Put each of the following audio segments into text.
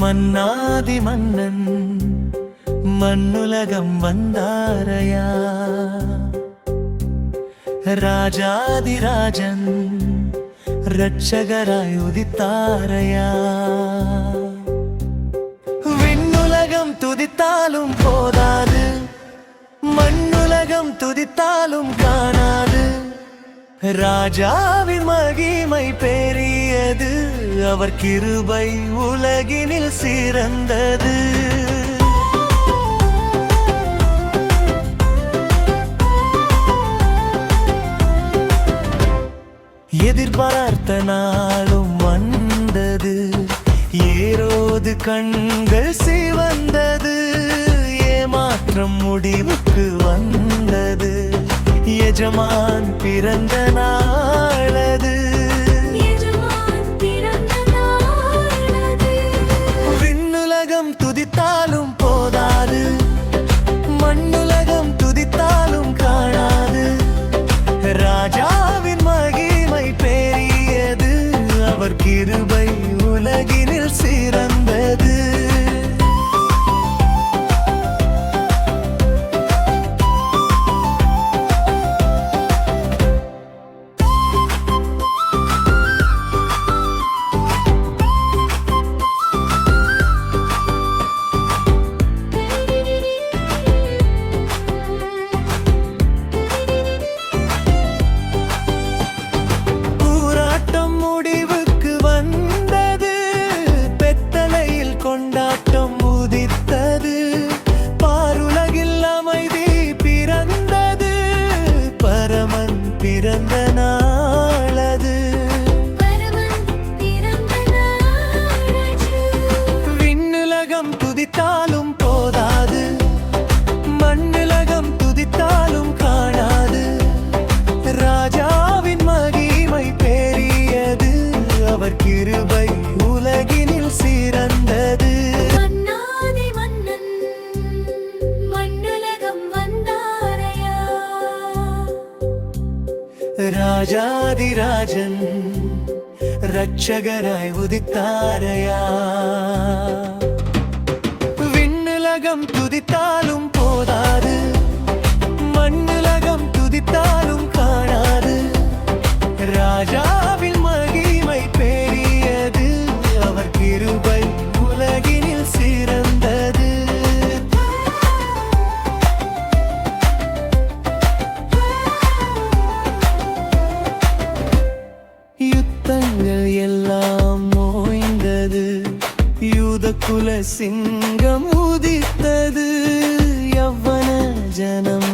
மன்னாதி மன்னன் மண்ணுலகம் வந்தாரையா, ராஜாதிராஜன் ரட்சகராய் உதித்தாரையா. விண்ணுலகம் துதித்தாலும் போதாது, மண்ணுலகம் துதித்தாலும் காணாது. ராஜாவின் மகிமை பெரியது, அவர் கிருபை உலகினில் சிறந்தது. எதிர்பார்த்த நாளும் வந்தது, ஏரோது கண்கள் சிவந்தது. ஏமாற்றம் முடிவுக்கு வந்தது, எஜமான் பிறந்த நாளது. விண்ணுலகம் துதித்தாலும் போதாது, மண்ணுலகம் துதித்தாலும் காணாது. ராஜாவின் மகிமை பெரியது, அவர் கிருபை உலகினில் சிறந்தது. கொண்டாட்டம் உதித்தது, பாருலகில் அமைதி பிறந்தது. பரமன் பிறந்த நாளது, விண்ணுலகம் துதித்தாலும் போதாது, மண்ணுலகம் துதித்தாலும் காணாது. ராஜாவின் மகிமை பெரியது, அவர் கிருபை உலகினில் சிறந்தது. ராஜாதிராஜன் ரட்சகராய் உதித்தாரையா. விண்ணுலகம் துதித்தாலும் போதாது, மண்ணுலகம் துதித்தாலும் காணாது. ராஜாவின் மகிமை பெரியது, அவர் கிருபை உலகினில் சிறந்தது. யுத்தங்கள் எல்லாம் ஓய்ந்தது, யூதகுல சிங்கம் உதித்தது. யவ்வன ஜனம்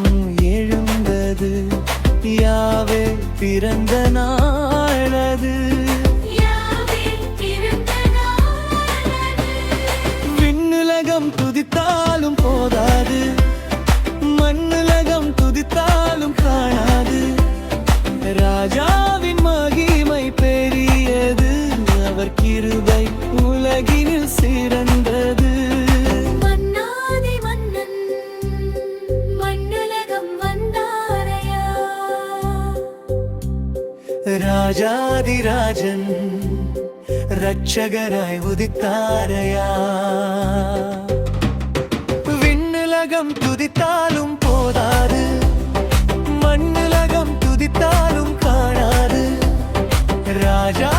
எழுந்தது, யாவே பிறந்த நாளது. விண்ணுலகம் துதித்தாலும் போதாது, மண்ணுலகம் துதித்தாலும் காணாது. ராஜாவின் மகிமை பெரியது, அவர் கிருபை உலகினில் சிறந்தது. மன்னாதி மன்னன் மண்ணுலகம் வந்தாரையா, ராஜாதிராஜன் ரட்சகராய் உதித்தாரையா. விண்ணுலகம் துதித்தாலும் போதாது, மண்ணுலகம் துதித்தாலும் காணாது. ராஜா